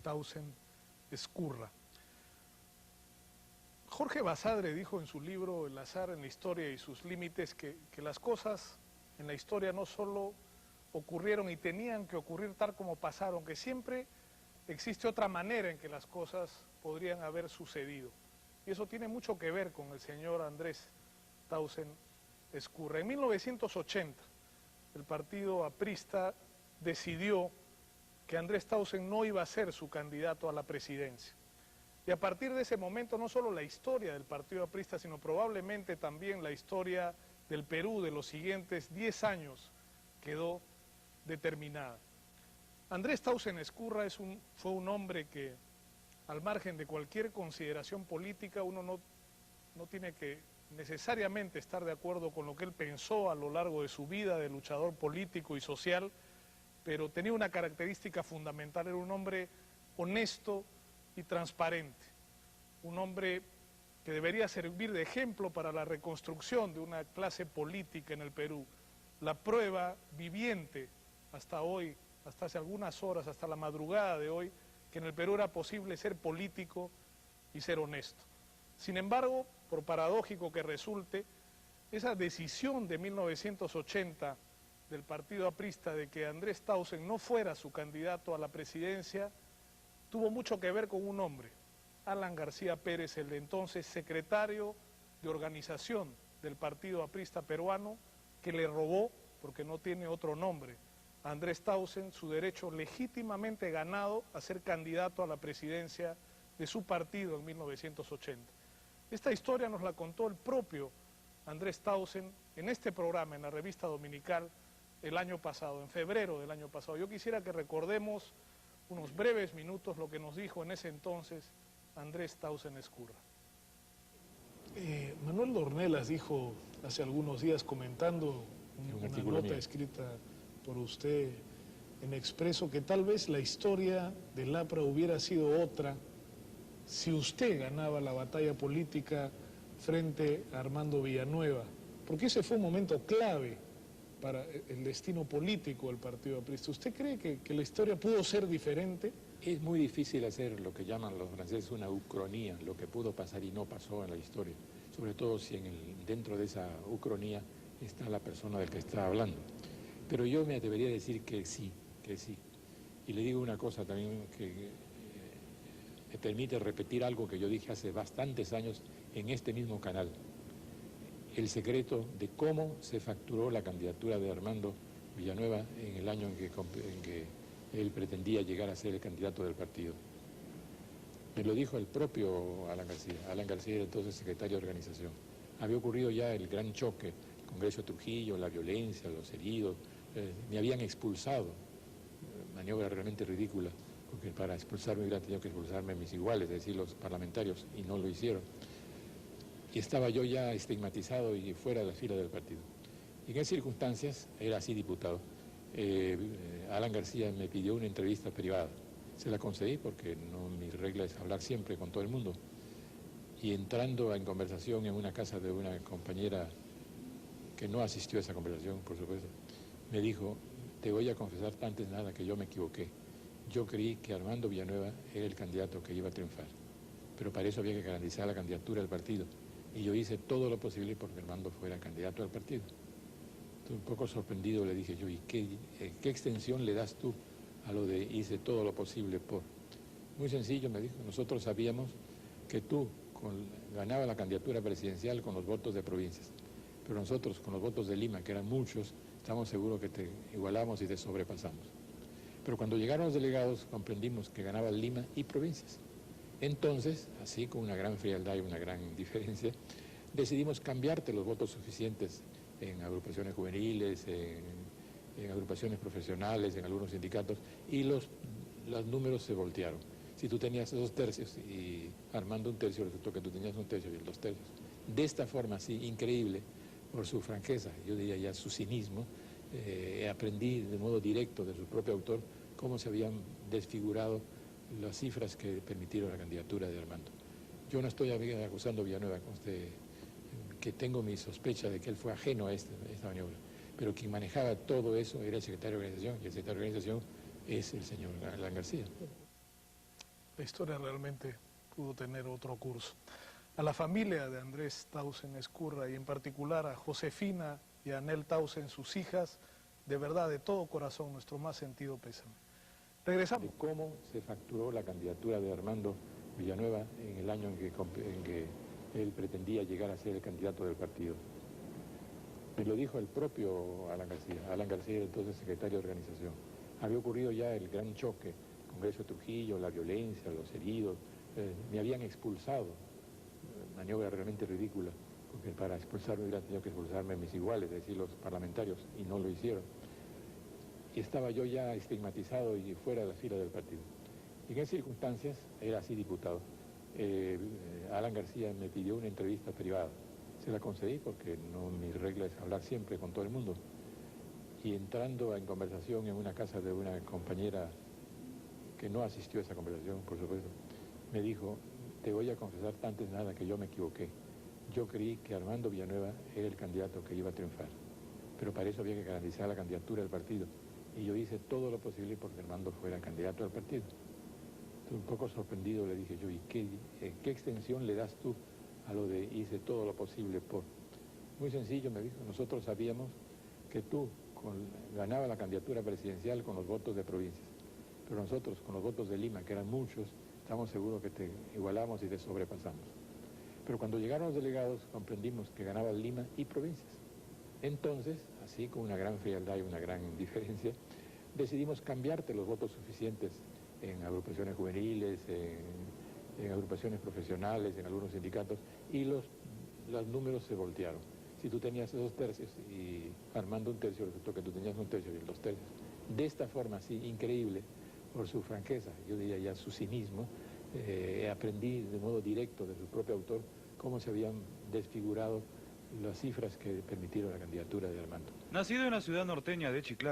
Tausen Ezcurra. Jorge Basadre dijo en su libro El azar en la historia y sus límites que las cosas en la historia no solo ocurrieron y tenían que ocurrir tal como pasaron, que siempre existe otra manera en que las cosas podrían haber sucedido. Y eso tiene mucho que ver con el señor Andrés Tausen Ezcurra. En 1980, el partido aprista decidió que Andrés Tausen no iba a ser su candidato a la presidencia. Y a partir de ese momento, no solo la historia del partido aprista, sino probablemente también la historia del Perú de los siguientes 10 años quedó determinada. Andrés Tausen Ezcurra fue un hombre que, al margen de cualquier consideración política, uno no tiene que necesariamente estar de acuerdo con lo que él pensó a lo largo de su vida de luchador político y social, pero tenía una característica fundamental: era un hombre honesto y transparente, un hombre que debería servir de ejemplo para la reconstrucción de una clase política en el Perú, la prueba viviente hasta hoy, hasta hace algunas horas, hasta la madrugada de hoy, que en el Perú era posible ser político y ser honesto. Sin embargo, por paradójico que resulte, esa decisión de 1980 del partido aprista de que Andrés Tausen no fuera su candidato a la presidencia tuvo mucho que ver con un hombre, Alan García Pérez, el de entonces secretario de organización del partido aprista peruano, que le robó, porque no tiene otro nombre, a Andrés Tausen su derecho legítimamente ganado a ser candidato a la presidencia de su partido en 1980. Esta historia nos la contó el propio Andrés Tausen en este programa, en la revista dominical, el año pasado, en febrero del año pasado. Yo quisiera que recordemos unos breves minutos lo que nos dijo en ese entonces Andrés Tausen Ezcurra. Manuel Dornelas dijo hace algunos días, comentando una nota escrita por usted en Expreso, que tal vez la historia del APRA hubiera sido otra si usted ganaba la batalla política frente a Armando Villanueva, porque ese fue un momento clave para el destino político del partido aprista. ¿Usted cree que la historia pudo ser diferente? Es muy difícil hacer lo que llaman los franceses una ucronía, lo que pudo pasar y no pasó en la historia, sobre todo si dentro de esa ucronía está la persona del que está hablando. Pero yo me atrevería a decir que sí, que sí. Y le digo una cosa también que me permite repetir algo que yo dije hace bastantes años en este mismo canal: el secreto de cómo se facturó la candidatura de Armando Villanueva en el año en que él pretendía llegar a ser el candidato del partido. Me lo dijo el propio Alan García. Alan García era entonces secretario de organización. Había ocurrido ya el gran choque, el Congreso de Trujillo, la violencia, los heridos, me habían expulsado, maniobra realmente ridícula, porque para expulsarme hubieran tenido que expulsarme mis iguales, es decir, los parlamentarios, y no lo hicieron. Y estaba yo ya estigmatizado y fuera de la fila del partido. Y en esas circunstancias, era así diputado, Alan García me pidió una entrevista privada. Se la concedí porque mi regla es hablar siempre con todo el mundo. Y entrando en conversación en una casa de una compañera que no asistió a esa conversación, por supuesto, me dijo: te voy a confesar antes de nada que yo me equivoqué. Yo creí que Armando Villanueva era el candidato que iba a triunfar, pero para eso había que garantizar la candidatura del partido. Y yo hice todo lo posible porque Armando fuera candidato al partido. Entonces, un poco sorprendido le dije yo: ¿y qué extensión le das tú a lo de hice todo lo posible por? Muy sencillo, me dijo: nosotros sabíamos que tú ganabas la candidatura presidencial con los votos de provincias, pero nosotros con los votos de Lima, que eran muchos, estamos seguros que te igualamos y te sobrepasamos. Pero cuando llegaron los delegados comprendimos que ganaba Lima y provincias. Entonces, así con una gran frialdad y una gran diferencia, decidimos cambiarte los votos suficientes en agrupaciones juveniles, en agrupaciones profesionales, en algunos sindicatos, y los números se voltearon. Si tú tenías 2 tercios y Armando 1 tercio, resultó que tú tenías 1 tercio y él 2 tercios. De esta forma, así, increíble, por su franqueza, yo diría ya su cinismo, aprendí de modo directo de su propio autor cómo se habían desfigurado las cifras que permitieron la candidatura de Armando. Yo no estoy acusando a Villanueva, que tengo mi sospecha de que él fue ajeno a esta maniobra, pero quien manejaba todo eso era el secretario de organización, y el secretario de organización es el señor Alan García. la historia realmente pudo tener otro curso. A la familia de Andrés Tausen Ezcurra y en particular a Josefina y a Anel Tausen, sus hijas, de verdad, de todo corazón, nuestro más sentido pésame. Regresamos. De cómo se facturó la candidatura de Armando Villanueva en el año en que él pretendía llegar a ser el candidato del partido. Me lo dijo el propio Alan García. Alan García era entonces secretario de organización. Había ocurrido ya el gran choque, Congreso de Trujillo, la violencia, los heridos. Me habían expulsado, maniobra realmente ridícula, porque para expulsarme hubieran tenido que expulsarme mis iguales, es decir, los parlamentarios, y no lo hicieron. Y estaba yo ya estigmatizado y fuera de la fila del partido. Y en esas circunstancias, era así diputado, Alan García me pidió una entrevista privada. Se la concedí porque mi regla es hablar siempre con todo el mundo. Y entrando en conversación en una casa de una compañera que no asistió a esa conversación, por supuesto, me dijo: te voy a confesar antes de nada que yo me equivoqué. Yo creí que Armando Villanueva era el candidato que iba a triunfar, pero para eso había que garantizar la candidatura del partido. Y yo hice todo lo posible porque Armando fuera candidato del partido. Entonces, un poco sorprendido le dije yo: ¿y qué extensión le das tú a lo de hice todo lo posible por? Muy sencillo, me dijo, nosotros sabíamos que tú ganabas la candidatura presidencial con los votos de provincias, pero nosotros con los votos de Lima, que eran muchos, estamos seguros que te igualamos y te sobrepasamos. Pero cuando llegaron los delegados comprendimos que ganaba Lima y provincias. Entonces, así con una gran frialdad y una gran diferencia, decidimos cambiarte los votos suficientes en agrupaciones juveniles, en agrupaciones profesionales, en algunos sindicatos, y los números se voltearon. Si tú tenías 2 tercios y Armando 1 tercio, resultó que tú tenías 1 tercio y él 2 tercios. De esta forma, así, increíble, por su franqueza, yo diría ya su cinismo, aprendí de modo directo de su propio autor cómo se habían desfigurado las cifras que permitieron la candidatura de Armando. Nacido en la ciudad norteña de Chiclayo.